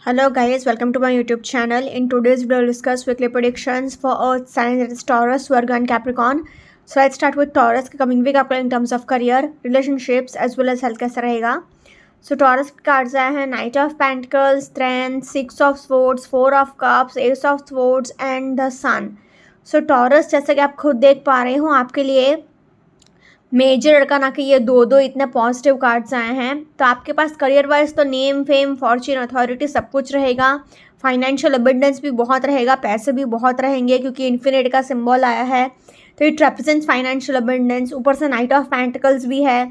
Hello guys, welcome to my YouTube channel. In today's video, we'll discuss weekly predictions for Earth signs, that is Taurus, Virgo and Capricorn. So let's start with Taurus. Coming week आपका in terms of career, relationships as well as health कैसा रहेगा. So Taurus cards आए हैं Knight of Pentacles, Strength, Six of Swords, Four of Cups, Ace of Swords and the Sun. So Taurus जैसा कि आप खुद देख पा रहे हो आपके लिए मेजर अरकाना के ये दो इतने पॉजिटिव कार्ड्स आए हैं. तो आपके पास करियर वाइज तो नेम फेम फॉर्च्यून अथॉरिटी सब कुछ रहेगा. फाइनेंशियल अबंडेंस भी बहुत रहेगा, पैसे भी बहुत रहेंगे क्योंकि इन्फिनिट का सिंबल आया है तो इट रिप्रेजेंट्स फाइनेंशियल अबंडेंस. ऊपर से नाइट ऑफ पेंटिकल्स भी है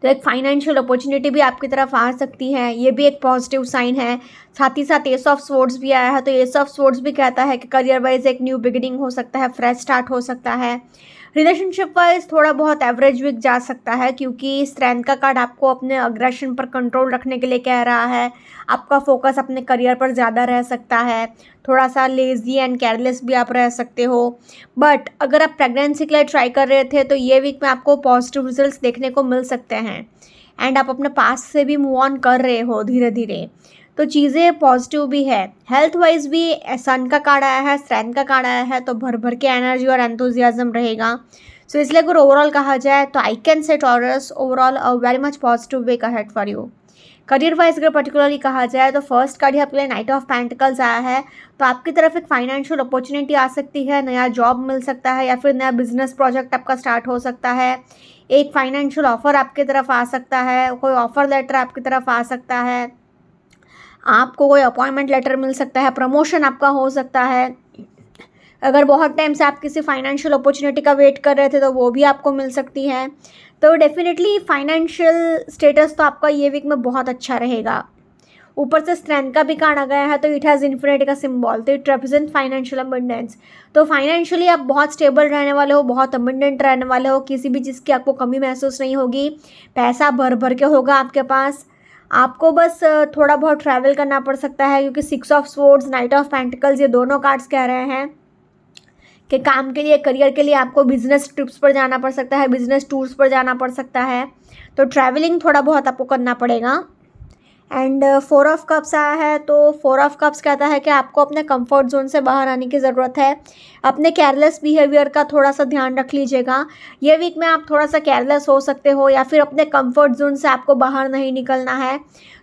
तो एक फाइनेंशियल अपॉर्चुनिटी भी आपकी तरफ आ सकती है, ये भी एक पॉजिटिव साइन है. साथ ही साथ एस ऑफ स्वॉर्ड्स भी आया है तो एस ऑफ स्वॉर्ड्स भी कहता है कि करियर वाइज एक न्यू बिगिनिंग हो सकता है, फ्रेश स्टार्ट हो सकता है. रिलेशनशिप वाइज थोड़ा बहुत एवरेज वीक जा सकता है क्योंकि स्ट्रेंथ का कार्ड आपको अपने अग्रेशन पर कंट्रोल रखने के लिए कह रहा है. आपका फोकस अपने करियर पर ज़्यादा रह सकता है, थोड़ा सा लेजी एंड केयरलेस भी आप रह सकते हो. बट अगर आप प्रेगनेंसी के लिए ट्राई कर रहे थे तो ये वीक में आपको पॉजिटिव रिजल्ट्स देखने को मिल सकते हैं एंड आप अपने पास से भी मूव ऑन कर रहे हो धीरे धीरे, तो चीज़ें पॉजिटिव भी है. हेल्थ वाइज भी सन का कार्ड आया है, स्ट्रेंथ का कार्ड आया है तो भर भर के एनर्जी और एंथुजियाज्म रहेगा. सो इसलिए अगर ओवरऑल कहा जाए तो I can say Taurus overall a very much positive week ahead for you. Career wise अगर पर्टिकुलरली कहा जाए तो फर्स्ट कार्ड ही आपके लिए नाइट ऑफ पेंटिकल्स आया है तो आपकी तरफ एक फाइनेंशियल अपॉर्चुनिटी आ सकती है, नया जॉब मिल सकता है या फिर नया बिजनेस प्रोजेक्ट आपका स्टार्ट हो सकता है. एक फाइनेंशियल ऑफर आपकी तरफ आ सकता है, कोई ऑफर लेटर आपकी तरफ आ सकता है, आपको कोई अपॉइंटमेंट लेटर मिल सकता है, प्रमोशन आपका हो सकता है. अगर बहुत टाइम से आप किसी फाइनेंशियल अपॉर्चुनिटी का वेट कर रहे थे तो वो भी आपको मिल सकती है. तो डेफिनेटली फाइनेंशियल स्टेटस तो आपका ये वीक में बहुत अच्छा रहेगा. ऊपर से स्ट्रेंथ का भी कार्ड आ गया है तो इट हैज़ इन्फिनिटी का सिंबल तो इट रिप्रेजेंट फाइनेंशियल अबंडेंस. तो फाइनेंशियली आप बहुत स्टेबल रहने वाले हो, बहुत अबंडेंट रहने वाले हो, किसी भी चीज़ की आपको कमी महसूस नहीं होगी, पैसा भर भर के होगा आपके पास. आपको बस थोड़ा बहुत ट्रैवल करना पड़ सकता है क्योंकि six of swords, night of pentacles ये दोनों कार्ड्स कह रहे हैं कि काम के लिए, करियर के लिए आपको बिजनेस ट्रिप्स पर जाना पड़ सकता है, बिजनेस टूर्स पर जाना पड़ सकता है. तो ट्रैवलिंग थोड़ा बहुत आपको करना पड़ेगा. एंड फोर ऑफ कप्स आया है तो फोर ऑफ कप्स कहता है कि आपको अपने कंफर्ट जोन से बाहर आने की ज़रूरत है. अपने केयरलेस बिहेवियर का थोड़ा सा ध्यान रख लीजिएगा. ये वीक में आप थोड़ा सा केयरलेस हो सकते हो या फिर अपने कंफर्ट जोन से आपको बाहर नहीं निकलना है.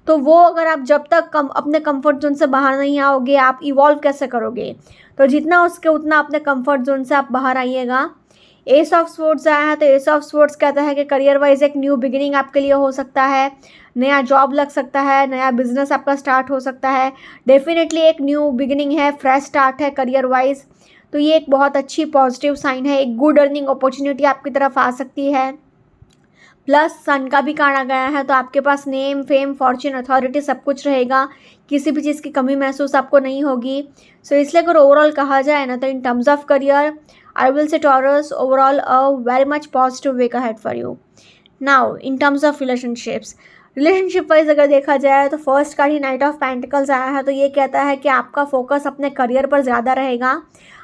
तो वो अगर आप जब तक अपने कंफर्ट जोन से बाहर नहीं आओगे आप इवॉल्व कैसे करोगे. तो जितना उसके उतना अपने कंफर्ट जोन से आप बाहर आइएगा. एस ऑफ स्वॉर्ड्स आया है तो एस ऑफ स्वॉर्ड्स कहता है कि करियर वाइज एक न्यू बिगिनिंग आपके लिए हो सकता है, नया जॉब लग सकता है, नया बिजनेस आपका स्टार्ट हो सकता है. डेफिनेटली एक न्यू बिगिनिंग है, फ्रेश स्टार्ट है करियर वाइज. तो ये एक बहुत अच्छी पॉजिटिव साइन है, एक गुड अर्निंग अपॉर्चुनिटी आपकी तरफ आ सकती है. प्लस सन का भी कार्ड आ गया है तो आपके पास नेम फेम फॉर्च्यून अथॉरिटी सब कुछ रहेगा, किसी भी चीज़ की कमी महसूस आपको नहीं होगी. सो इसलिए अगर ओवरऑल कहा जाए ना तो in terms of career I will say Taurus overall a very much positive week ahead for you. Now in terms of relationship wise अगर देखा जाए तो फर्स्ट कार्ड ही नाइट ऑफ पेंटिकल्स आया है तो ये कहता है कि आपका फोकस अपने करियर पर ज़्यादा रहेगा.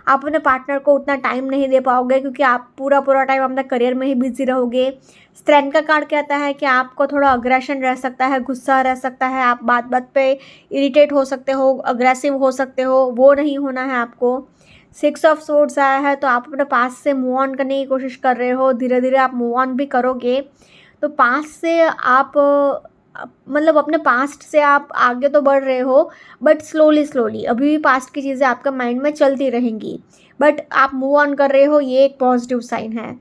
आप अपने पार्टनर को उतना टाइम नहीं दे पाओगे क्योंकि आप पूरा टाइम अपने करियर में ही बिजी रहोगे. स्ट्रेंथ का कार्ड कहता है कि आपको थोड़ा अग्रेशन रह सकता है, गुस्सा रह सकता है, आप बात बात पे इरिटेट हो सकते हो, अग्रेसिव हो सकते हो, वो नहीं होना है आपको. सिक्स ऑफ स्वॉर्ड्स आया है तो आप अपने पास से मूव ऑन करने की कोशिश कर रहे हो, धीरे धीरे आप मूव ऑन भी करोगे. तो पास्ट से आप मतलब अपने पास्ट से आप आगे तो बढ़ रहे हो बट स्लोली अभी भी पास्ट की चीज़ें आपके माइंड में चलती रहेंगी बट आप मूव ऑन कर रहे हो, ये एक पॉजिटिव साइन है.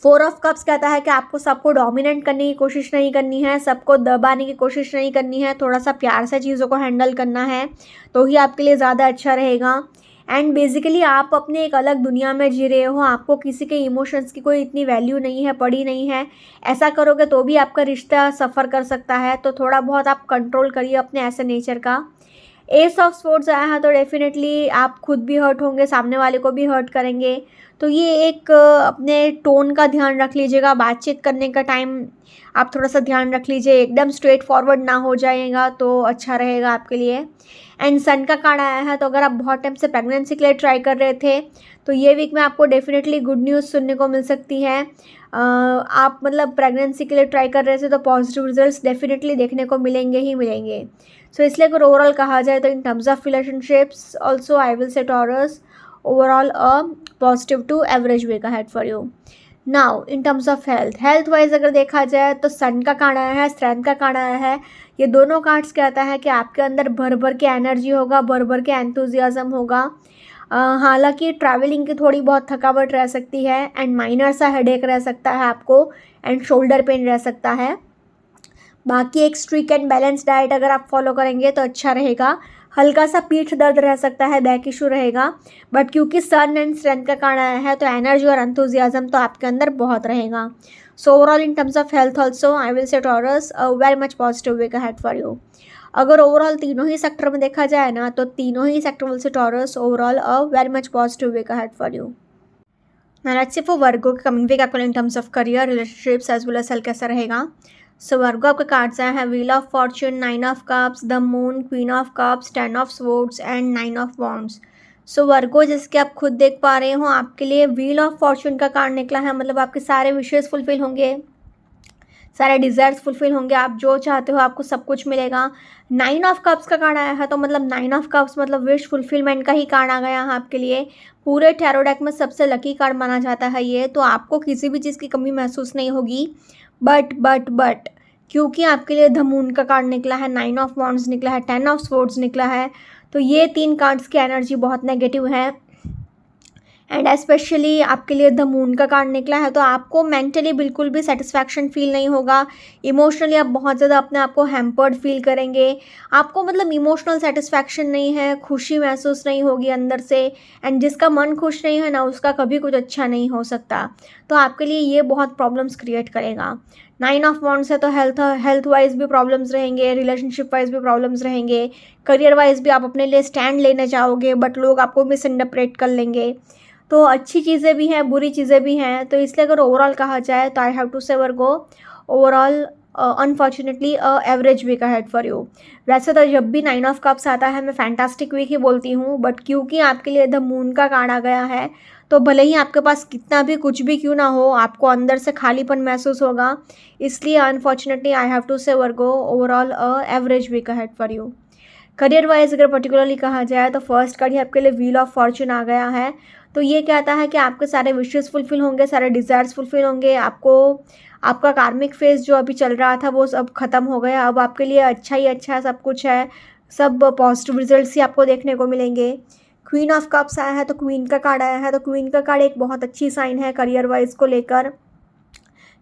फोर ऑफ कप्स कहता है कि आपको सबको डोमिनेट करने की कोशिश नहीं करनी है, सबको दबाने की कोशिश नहीं करनी है, थोड़ा सा प्यार से चीज़ों को हैंडल करना है तो ही आपके लिए ज़्यादा अच्छा रहेगा. एंड बेसिकली आप अपने एक अलग दुनिया में जी रहे हो, आपको किसी के इमोशंस की कोई इतनी वैल्यू नहीं है, पड़ी नहीं है. ऐसा करोगे तो भी आपका रिश्ता सफ़र कर सकता है तो थोड़ा बहुत आप कंट्रोल करिए अपने ऐसे नेचर का. एस ऑफ स्पोर्ट्स आया है तो डेफिनेटली आप खुद भी हर्ट होंगे, सामने वाले को भी हर्ट करेंगे. तो ये एक अपने टोन का ध्यान रख लीजिएगा, बातचीत करने का टाइम आप थोड़ा सा ध्यान रख लीजिए, एकदम स्ट्रेट फॉरवर्ड ना हो जाएगा तो अच्छा रहेगा आपके लिए। एंड सन का कार्ड आया है, तो अगर आप बहुत टाइम से प्रेगनेंसी के लिए ट्राई कर रहे थे तो ये वीक में आपको डेफिनेटली गुड न्यूज़ सुनने को मिल सकती है। आप मतलब प्रेगनेंसी के लिए ट्राई कर रहे थे तो पॉजिटिव रिजल्ट्स डेफिनेटली देखने को मिलेंगे ही मिलेंगे। सो इसलिए अगर ओवरऑल कहा जाए तो in terms of relationships also I will say Taurus overall a positive to average week ahead for you. Now in terms of health wise अगर देखा जाए तो सन का कार्ड आया है, स्ट्रेंथ का कार्ड आया है। ये दोनों कार्ड्स कहता है कि आपके अंदर भर भर के एनर्जी होगा, भर भर के एंथुजियाज्म होगा। हालांकि ट्रैवलिंग की थोड़ी बहुत थकावट रह सकती है एंड माइनर सा हेडेक रह सकता है आपको एंड शोल्डर पेन रह सकता है। बाकी एक स्ट्रिक्ट एंड बैलेंस डाइट अगर आप फॉलो करेंगे तो अच्छा रहेगा। हल्का सा पीठ दर्द रह सकता है, बैक इशू रहेगा, बट क्योंकि सन एंड स्ट्रेंथ का कार्ड आया है तो एनर्जी और एंथुजियाज्म तो आपके अंदर बहुत रहेगा। So overall in terms of health also I will say Taurus very much positive week ahead for you. अगर ओवरऑल तीनों ही सेक्टर में देखा जाए ना तो तीनों ही sector will say Taurus overall very much positive week ahead for you. Now let's see for Virgo के कमिंग वीक आपको in terms of career, relationships as well as health कैसा रहेगा। सो वर्गो आपके कार्ड्स आए हैं wheel of fortune, 9 of cups, the moon, queen of cups, 10 of swords and 9 of wands. So Virgo जैसे कि आप खुद देख पा रहे हो आपके लिए व्हील ऑफ फॉर्च्यून का कार्ड निकला है, मतलब आपके सारे विशेष फुलफिल होंगे, सारे डिज़ायर्स फुलफिल होंगे, आप जो चाहते हो आपको सब कुछ मिलेगा। 9 ऑफ कप्स का कार्ड आया है तो मतलब 9 ऑफ कप्स मतलब विश फुलफिलमेंट का ही कार्ड आ गया है आपके लिए। पूरे टैरो डेक में सबसे लकी कार्ड माना जाता है ये, तो आपको किसी भी चीज़ की कमी महसूस नहीं होगी। बट क्योंकि आपके लिए द मून का कार्ड निकला है, 9 ऑफ वॉन्ड्स निकला है, 10 ऑफ स्वॉर्ड्स निकला है, तो ये 3 कार्ड्स की एनर्जी बहुत नेगेटिव है। एंड स्पेशली आपके लिए द मून का कार्ड निकला है तो आपको मेंटली बिल्कुल भी सेटिस्फैक्शन फील नहीं होगा। इमोशनली आप बहुत ज़्यादा अपने आप को हैम्पर्ड फील करेंगे। आपको मतलब इमोशनल सेटिस्फैक्शन नहीं है, खुशी महसूस नहीं होगी अंदर से। एंड जिसका मन खुश नहीं है ना उसका कभी कुछ अच्छा नहीं हो सकता, तो आपके लिए ये बहुत प्रॉब्लम्स क्रिएट करेगा। 9 ऑफ वॉन्ड्स है तो हेल्थ वाइज भी प्रॉब्लम्स रहेंगे, रिलेशनशिप वाइज भी प्रॉब्लम्स रहेंगे, करियर वाइज भी आप अपने लिए स्टैंड लेने जाओगे बट लोग आपको मिस इंटरप्रेट कर लेंगे। तो अच्छी चीज़ें भी हैं, बुरी चीज़ें भी हैं, तो इसलिए अगर ओवरऑल कहा जाए तो I have to say Virgo overall unfortunately average week ahead for you. वैसे तो जब भी 9 ऑफ कप्स आता है मैं फैंटास्टिक वीक ही बोलती हूँ, बट क्योंकि आपके लिए द मून का कार्ड आ गया है तो भले ही आपके पास कितना भी कुछ भी क्यों ना हो आपको अंदर से खालीपन महसूस होगा। इसलिए unfortunately I have to say Virgo overall average week ahead for you. Career wise अगर पर्टिकुलरली कहा जाए तो फर्स्ट कार्ड ही आपके लिए व्हील ऑफ फॉर्च्यून आ गया है, तो ये कहता है कि आपके सारे विशेस फुलफिल होंगे, सारे डिज़ायर्स फुलफिल होंगे। आपको आपका कार्मिक फेज जो अभी चल रहा था वो सब खत्म हो गया, अब आपके लिए अच्छा ही अच्छा सब कुछ है, सब पॉजिटिव रिजल्ट्स ही आपको देखने को मिलेंगे। क्वीन ऑफ कप्स आया है तो क्वीन का कार्ड आया है, तो क्वीन का कार्ड एक बहुत अच्छी साइन है करियर वाइज को लेकर।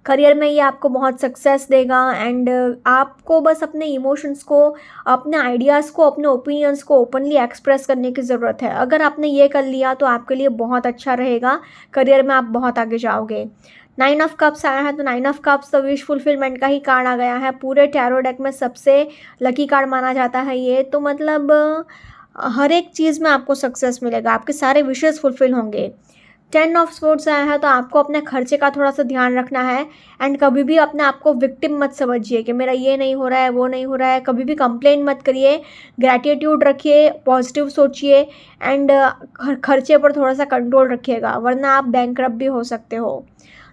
करियर में ये आपको बहुत सक्सेस देगा एंड आपको बस अपने इमोशंस को, अपने आइडियाज़ को, अपने ओपिनियंस को ओपनली एक्सप्रेस करने की ज़रूरत है। अगर आपने ये कर लिया तो आपके लिए बहुत अच्छा रहेगा, करियर में आप बहुत आगे जाओगे। 9 ऑफ कप्स आया है तो 9 ऑफ कप्स तो विश फुलफिलमेंट का ही कार्ड आ गया है, पूरे टैरो डेक में सबसे लकी कार्ड माना जाता है ये, तो मतलब हर एक चीज़ में आपको सक्सेस मिलेगा, आपके सारे विशेस फुलफिल होंगे। 10 ऑफ स्वॉर्ड्स आया है तो आपको अपने खर्चे का थोड़ा सा ध्यान रखना है एंड कभी भी अपने आप को विक्टिम मत समझिए कि मेरा ये नहीं हो रहा है, वो नहीं हो रहा है। कभी भी कंप्लेन मत करिए, ग्रैटिट्यूड रखिए, पॉजिटिव सोचिए एंड खर्चे पर थोड़ा सा कंट्रोल रखिएगा, वरना आप बैंकरप्ट भी हो सकते हो।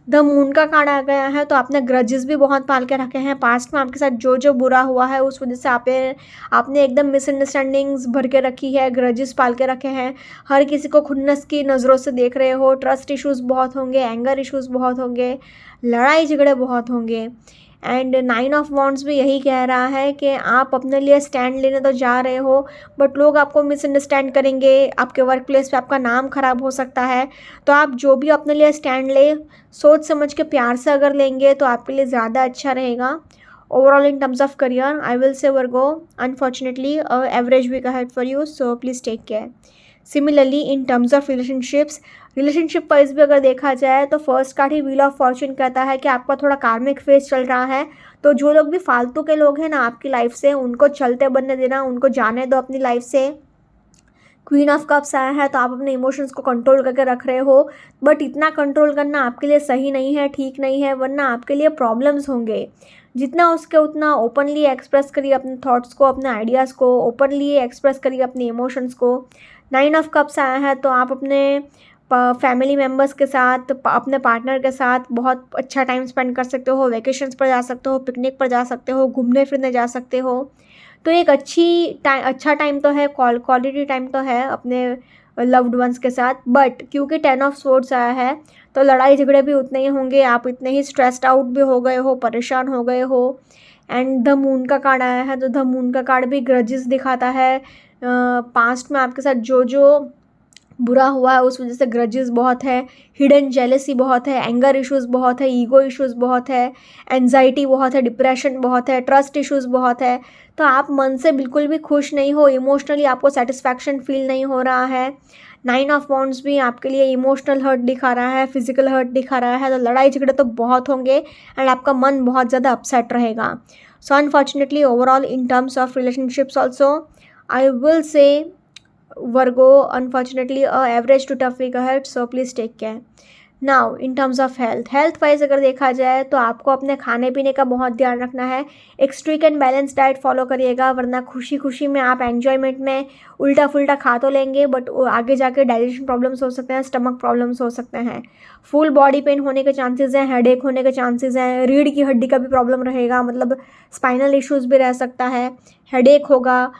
द मून का कार्ड आ गया है तो आपने ग्रजेस भी बहुत पाल के रखे हैं, पास्ट में आपके साथ जो जो बुरा हुआ है उस वजह से आपने एकदम मिसअंडरस्टैंडिंग्स भर के रखी है, ग्रजेस पाल के रखे हैं, हर किसी को खुन्नस की नज़रों से देख रहे हो, ट्रस्ट इश्यूज़ बहुत होंगे, एंगर इश्यूज़ बहुत होंगे, लड़ाई झगड़े बहुत होंगे। एंड 9 ऑफ वॉन्ड्स भी यही कह रहा है कि आप अपने लिए स्टैंड लेने तो जा रहे हो बट लोग आपको मिसअंडरस्टैंड करेंगे, आपके वर्क प्लेस पे आपका नाम ख़राब हो सकता है। तो आप जो भी अपने लिए स्टैंड ले सोच समझ के प्यार से अगर लेंगे तो आपके लिए ज़्यादा अच्छा रहेगा। Overall in terms of career I will say Virgo unfortunately average week ahead for you, so please take care. Similarly in terms of relationship wise भी अगर देखा जाए तो फर्स्ट कार्ड ही व्हील ऑफ फॉर्च्यून कहता है कि आपका थोड़ा कार्मिक फेज चल रहा है, तो जो लोग भी फालतू के लोग हैं ना आपकी लाइफ से उनको चलते बनने देना, उनको जाने दो अपनी लाइफ से। क्वीन ऑफ कप्स आया है तो आप अपने इमोशंस को कंट्रोल करके रख रहे हो, बट इतना कंट्रोल करना आपके लिए सही नहीं है, ठीक नहीं है, वरना आपके लिए प्रॉब्लम्स होंगे। जितना उसके उतना ओपनली एक्सप्रेस करिए अपने थॉट्स को, अपने आइडियाज़ को ओपनली एक्सप्रेस करिए, अपने इमोशंस को। 9 ऑफ कप्स आया है तो आप अपने फैमिली मेम्बर्स के साथ, अपने पार्टनर के साथ बहुत अच्छा टाइम स्पेंड कर सकते हो, वेकेशंस पर जा सकते हो, पिकनिक पर जा सकते हो, घूमने फिरने जा सकते हो। तो एक अच्छा टाइम तो है, क्वालिटी टाइम तो है अपने लव्ड वंस के साथ। बट क्योंकि 10 ऑफ स्वॉर्ड्स आया है तो लड़ाई झगड़े भी उतने ही होंगे, आप इतने ही स्ट्रेस्ड आउट भी हो गए हो, परेशान हो गए हो। एंड द मून का कार्ड आया है तो द मून का कार्ड भी ग्रजेस दिखाता है। पास्ट में आपके साथ जो जो बुरा हुआ है उस वजह से ग्रजेस बहुत है, हिडन जेलेसी बहुत है, एंगर इश्यूज़ बहुत है, ईगो इश्यूज़ बहुत है, एंजाइटी बहुत है, डिप्रेशन बहुत है, ट्रस्ट इश्यूज़ बहुत है। तो आप मन से बिल्कुल भी खुश नहीं हो, इमोशनली आपको सेटिस्फैक्शन फील नहीं हो रहा है। 9 ऑफ वॉन्ड्स भी आपके लिए इमोशनल हर्ट दिखा रहा है, फिजिकल हर्ट दिखा रहा है। तो लड़ाई झगड़े तो बहुत होंगे एंड आपका मन बहुत ज़्यादा अपसेट रहेगा। सो unfortunately overall in terms of relationships also I will से Virgo, unfortunately a average to tough week ahead, so please take care. Now in terms of health wise अगर देखा जाए तो आपको अपने खाने पीने का बहुत ध्यान रखना है। एक strict and balance diet follow करिएगा, वरना खुशी खुशी में आप एन्जॉयमेंट में उल्टा फुल्टा खा तो लेंगे बट आगे जाके डाइजेशन प्रॉब्लम्स हो सकते हैं, स्टमक प्रॉब्लम्स हो सकते हैं, फुल बॉडी पेन होने के चांसेस हैं, हेडेक होने के चांसेस हैं, रीढ़ की हड्डी का भी प्रॉब्लम रहेगा, मतलब स्पाइनल इश्यूज़ भी रह सकता है, हेडेक होगा,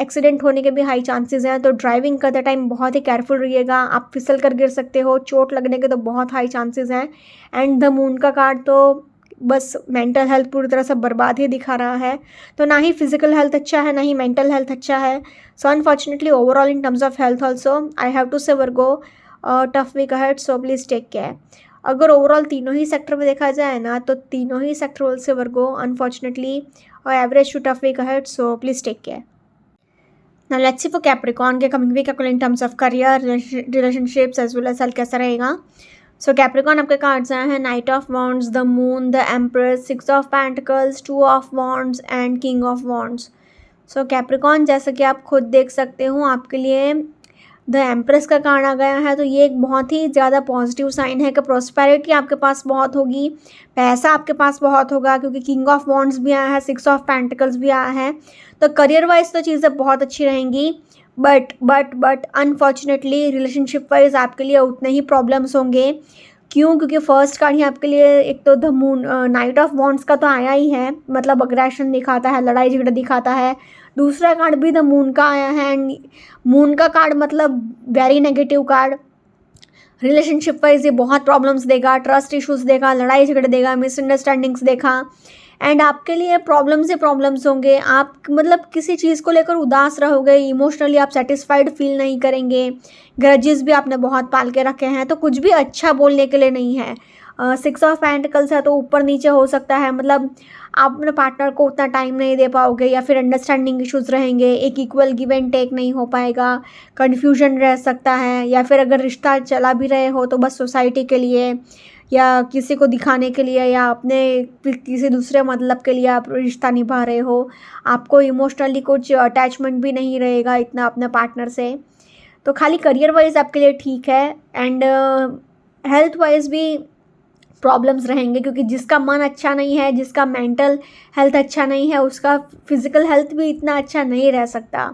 एक्सीडेंट होने के भी हाई चांसेस हैं। तो ड्राइविंग करते टाइम बहुत ही केयरफुल रहिएगा, आप फिसल कर गिर सकते हो, चोट लगने के तो बहुत हाई चांसेस हैं। एंड द मून का कार्ड तो बस मेंटल हेल्थ पूरी तरह से बर्बाद ही दिखा रहा है। तो ना ही फिजिकल हेल्थ अच्छा है, ना ही मेंटल हेल्थ अच्छा है। So unfortunately overall in terms of health also I have to say Virgo tough week ahead, so please take care. अगर ओवरऑल तीनों ही सेक्टर में देखा जाए ना तो तीनों ही sector say Virgo unfortunately average to tough week ahead, so please take care. Now let's see for Capricorn के coming week आपको in terms of career, relationships as well as health कैसा रहेगा। So Capricorn आपके cards आए हैं night of wands, the moon, the empress, 6 of pentacles, 2 of wands and king of wands. So Capricorn जैसा कि आप खुद देख सकते हो आपके लिए द एम्प्रेस का कार्ड आ गया है, तो ये एक बहुत ही ज़्यादा पॉजिटिव साइन है कि प्रॉस्पेरिटी आपके पास बहुत होगी, पैसा आपके पास बहुत होगा, क्योंकि किंग ऑफ वॉन्ड्स भी आया है, 6 ऑफ पेंटिकल्स भी आया है। तो करियर वाइज तो चीज़ें बहुत अच्छी रहेंगी, बट अनफॉर्चुनेटली रिलेशनशिप वाइज आपके लिए उतने ही प्रॉब्लम्स होंगे। क्यों? क्योंकि फर्स्ट कार्ड ही आपके लिए एक तो the moon, night of wands का तो आया ही है, मतलब अग्रेशन दिखाता है, लड़ाई झगड़ा दिखाता है। दूसरा कार्ड भी द मून का आया है एंड मून का कार्ड मतलब very negative card. Relationship wise ये बहुत प्रॉब्लम्स देगा, ट्रस्ट इश्यूज़ देगा, लड़ाई झगड़े देगा, मिसअंडरस्टैंडिंग्स देखा। एंड आपके लिए प्रॉब्लम्स ही प्रॉब्लम्स होंगे, आप मतलब किसी चीज़ को लेकर उदास रहोगे, इमोशनली आप सेटिस्फाइड फील नहीं करेंगे, ग्रजेस भी आपने बहुत पाल के रखे हैं, तो कुछ भी अच्छा बोलने के लिए नहीं है। 6 ऑफ पेंटिकल्स है तो ऊपर नीचे हो सकता है, मतलब आप अपने पार्टनर को उतना टाइम नहीं दे पाओगे या फिर अंडरस्टैंडिंग इश्यूज़ रहेंगे, एक इक्वल गिव एंड टेक नहीं हो पाएगा, कन्फ्यूजन रह सकता है, या फिर अगर रिश्ता चला भी रहे हो तो बस सोसाइटी के लिए या किसी को दिखाने के लिए या अपने किसी दूसरे मतलब के लिए आप रिश्ता निभा रहे हो, आपको इमोशनली कुछ अटैचमेंट भी नहीं रहेगा इतना अपने पार्टनर से। तो खाली करियर वाइज आपके लिए ठीक है एंड हेल्थ वाइज भी प्रॉब्लम्स रहेंगे, क्योंकि जिसका मन अच्छा नहीं है, जिसका मेंटल हेल्थ अच्छा नहीं है, उसका फिजिकल हेल्थ भी इतना अच्छा नहीं रह सकता।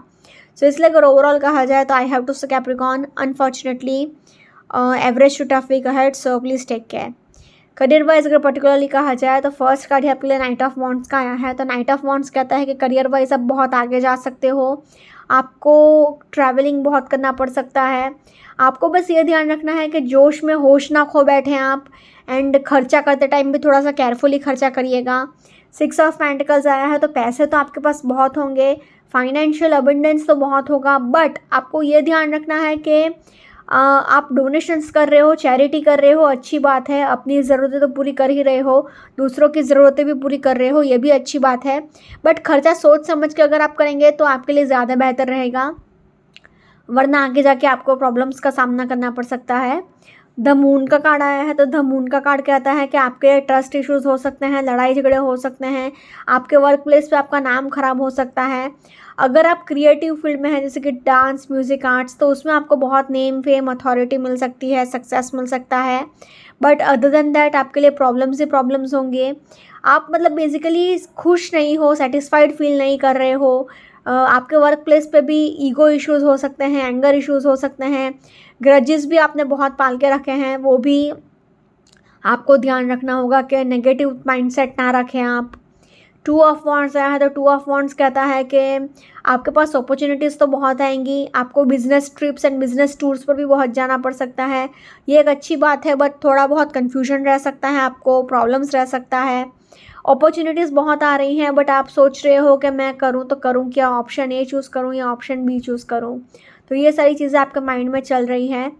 सो इसलिए अगर ओवरऑल कहा जाए तो I have to say Capricorn unfortunately average to tough week ahead, so please take care. Career wise अगर पर्टिकुलरली कहा जाए तो फर्स्ट कार्ड है आपके लिए नाइट ऑफ वॉन्ड्स का आया है, तो नाइट ऑफ वॉन्ड्स कहता है कि करियर वाइज आप बहुत आगे जा सकते हो, आपको ट्रैवलिंग बहुत करना पड़ सकता है, आपको बस ये ध्यान रखना है कि जोश में होश ना खो बैठे आप, एंड खर्चा करते टाइम भी थोड़ा सा केयरफुली खर्चा करिएगा। 6 ऑफ पेंटिकल्स आया है तो पैसे तो आपके पास बहुत होंगे, फाइनेंशियल अबंडेंस तो बहुत होगा, बट आपको ये ध्यान रखना है कि आप डोनेशंस कर रहे हो, चैरिटी कर रहे हो, अच्छी बात है, अपनी ज़रूरतें तो पूरी कर ही रहे हो, दूसरों की ज़रूरतें भी पूरी कर रहे हो, ये भी अच्छी बात है, बट खर्चा सोच समझ के अगर आप करेंगे तो आपके लिए ज़्यादा बेहतर रहेगा, वरना आगे जाके आपको प्रॉब्लम्स का सामना करना पड़ सकता है। द मून का कार्ड आया है, तो द मून का कार्ड कहता है कि आपके ट्रस्ट इश्यूज हो सकते हैं, लड़ाई झगड़े हो सकते हैं, आपके वर्क प्लेस पे आपका नाम खराब हो सकता है। अगर आप क्रिएटिव फील्ड में हैं जैसे कि डांस, म्यूज़िक, आर्ट्स, तो उसमें आपको बहुत नेम, फेम, अथॉरिटी मिल सकती है, सक्सेस मिल सकता है। बट अदर देन दैट आपके लिए प्रॉब्लम्स ही प्रॉब्लम्स होंगे। आप मतलब बेसिकली खुश नहीं हो, सेटिस्फाइड फील नहीं कर रहे हो। आपके वर्क प्लेस पे भी ईगो इश्यूज़ हो सकते हैं, एंगर इश्यूज़ हो सकते हैं, ग्रजेस भी आपने बहुत पाल के रखे हैं, वो भी आपको ध्यान रखना होगा कि नेगेटिव माइंडसेट ना रखें आप। टू ऑफ वॉन्ड्स आया है, तो टू ऑफ वॉन्ड्स कहता है कि आपके पास अपॉर्चुनिटीज़ तो बहुत आएंगी, आपको business trips and business tours पर भी बहुत जाना पड़ सकता है। ये एक अच्छी बात है, बट थोड़ा बहुत कन्फ्यूजन रह सकता है, आपको प्रॉब्लम्स रह सकता है। अपॉर्चुनिटीज़ बहुत आ रही हैं, बट आप सोच रहे हो कि मैं करूँ तो करूँ क्या, ऑप्शन ए चूज़ करूँ या ऑप्शन बी चूज़ करूँ। तो ये सारी चीज़ें आपके माइंड में चल रही हैं।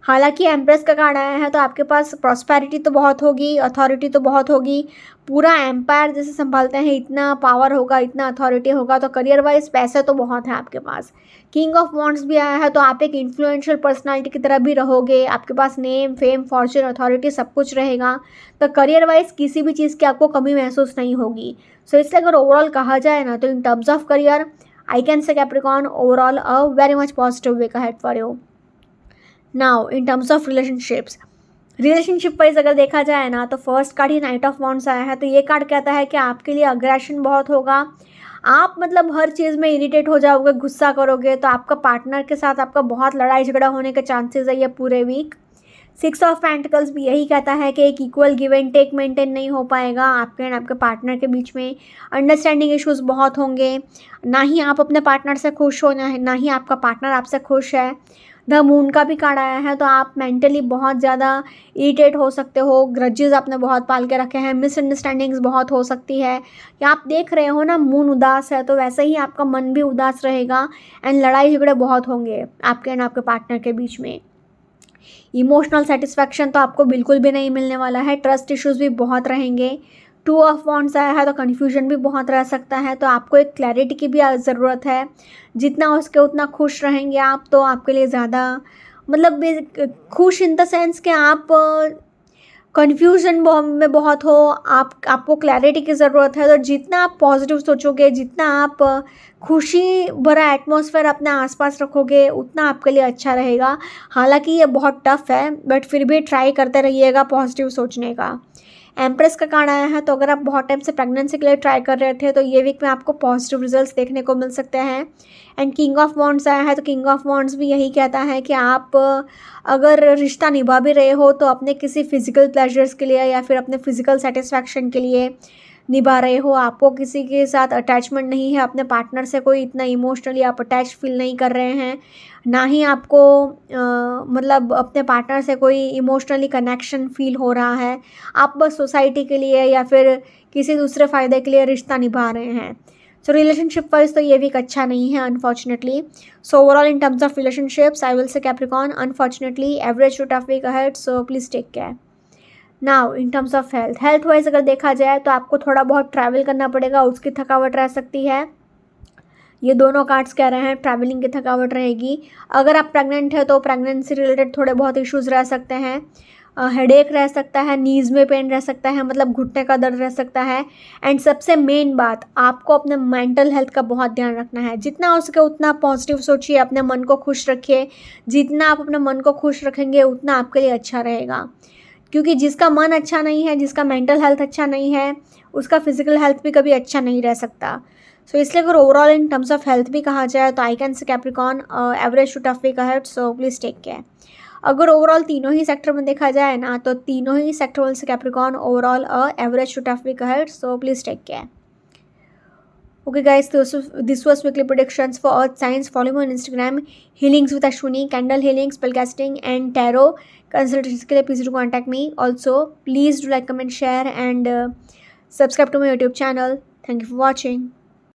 हालांकि एम्प्रेस का कार्ड आया है, तो आपके पास प्रॉस्पेरिटी तो बहुत होगी, अथॉरिटी तो बहुत होगी, पूरा एम्पायर जैसे संभालते हैं, इतना पावर होगा, इतना अथॉरिटी होगा, तो करियर वाइज पैसे तो बहुत है आपके पास। किंग ऑफ वॉन्ड्स भी आया है, तो आप एक इन्फ्लुएंशियल पर्सनालिटी की तरह भी रहोगे, आपके पास नेम, फेम, फॉर्चून, अथॉरिटी सब कुछ रहेगा। तो करियर वाइज किसी भी चीज़ की आपको कमी महसूस नहीं होगी। सो इसलिए अगर ओवरऑल कहा जाए ना, तो in terms of career I can say Capricorn overall a very much positive week ahead for you. Now in terms of relationships, relationship wise अगर देखा जाए ना, तो फर्स्ट कार्ड ही नाइट ऑफ वॉन्ड्स आया है, तो ये कार्ड कहता है कि आपके लिए अग्रेशन बहुत होगा। आप मतलब हर चीज़ में इरिटेट हो जाओगे, गुस्सा करोगे, तो आपका पार्टनर के साथ आपका बहुत लड़ाई झगड़ा होने के चांसेस है ये पूरे वीक। सिक्स ऑफ पेंटिकल्स भी यही कहता है कि एक equal give and take maintain नहीं हो पाएगा आपके एंड आपके पार्टनर के बीच में। अंडरस्टैंडिंग इश्यूज बहुत होंगे, ना ही आप अपने पार्टनर से खुश हो, ना ही आपका पार्टनर आपसे खुश है। द मून का भी कार्ड आया है, तो आप मेंटली बहुत ज़्यादा इरिटेट हो सकते हो, ग्रजेस आपने बहुत पाल के रखे हैं, मिसअंडरस्टैंडिंग्स बहुत हो सकती है, या आप देख रहे हो ना मून उदास है, तो वैसे ही आपका मन भी उदास रहेगा एंड लड़ाई झगड़े बहुत होंगे आपके एंड आपके पार्टनर के बीच में। इमोशनल सेटिस्फैक्शन तो आपको बिल्कुल भी नहीं मिलने वाला है, ट्रस्ट इश्यूज भी बहुत रहेंगे। टू ऑफ वॉन्ड्स आया है, तो कन्फ्यूजन भी बहुत रह सकता है, तो आपको एक क्लैरिटी की भी ज़रूरत है। जितना हो सके उतना खुश रहेंगे आप, तो आपके लिए ज़्यादा मतलब खुश इन द सेंस कि आप कन्फ्यूजन में बहुत हो, आपको क्लैरिटी की ज़रूरत है। तो जितना आप पॉजिटिव सोचोगे, जितना आप खुशी भरा एटमॉस्फेयर अपने आसपास रखोगे, उतना आपके लिए अच्छा रहेगा। हालांकि ये बहुत टफ है, बट फिर भी ट्राई करते रहिएगा पॉजिटिव सोचने का। एम्प्रेस का कार्ड आया है, तो अगर आप बहुत टाइम से प्रेगनेंसी के लिए ट्राई कर रहे थे, तो ये वीक में आपको पॉजिटिव रिजल्ट्स देखने को मिल सकते हैं। एंड किंग ऑफ वॉन्ड्स आया है, तो किंग ऑफ वॉन्ड्स भी यही कहता है कि आप अगर रिश्ता निभा भी रहे हो, तो अपने किसी फिजिकल प्लेजर्स के लिए या फिर अपने फिजिकल सेटिस्फैक्शन के लिए निभा रहे हो। आपको किसी के साथ अटैचमेंट नहीं है, अपने पार्टनर से कोई इतना इमोशनली आप अटैच फील नहीं कर रहे हैं, ना ही आपको मतलब अपने पार्टनर से कोई इमोशनली कनेक्शन फील हो रहा है। आप बस सोसाइटी के लिए या फिर किसी दूसरे फ़ायदे के लिए रिश्ता निभा रहे हैं। सो रिलेशनशिप वाइज तो ये वीक अच्छा नहीं है unfortunately. So overall in terms of relationships I will say Capricorn unfortunately average to tough week ahead, so please take care. Now in terms of health wise अगर देखा जाए, तो आपको थोड़ा बहुत ट्रैवल करना पड़ेगा, उसकी थकावट रह सकती है। ये दोनों कार्ड्स कह रहे हैं ट्रैवलिंग की थकावट रहेगी। अगर आप प्रेग्नेंट है, तो प्रेगनेंसी रिलेटेड थोड़े बहुत इश्यूज़ रह सकते हैं। हेडेक रह सकता है, नीज़ में पेन रह सकता है, मतलब घुटने का दर्द रह सकता है। एंड सबसे मेन बात, आपको अपने मेंटल हेल्थ का बहुत ध्यान रखना है। जितना हो सके उतना पॉजिटिव सोचिए, अपने मन को खुश रखिए। जितना आप अपने मन को खुश रखेंगे, उतना आपके लिए अच्छा रहेगा। क्योंकि जिसका मन अच्छा नहीं है, जिसका मेंटल हेल्थ अच्छा नहीं है, उसका फिजिकल हेल्थ भी कभी अच्छा नहीं रह सकता। सो इसलिए अगर overall in terms of health भी कहा जाए, तो I can say Capricorn average to tough week ahead, so please take care. अगर ओवरऑल तीनों ही सेक्टर में देखा जाए ना, तो तीनों ही सेक्टर से Capricorn overall average to tough week ahead, so please take care. Okay guys, this was weekly predictions for earth signs. Follow me on Instagram, healings with Ashwini, candle healing, spellcasting and tarot consultations के लिए please do contact me. Also please do like, comment, share and subscribe to my YouTube channel. Thank you for watching.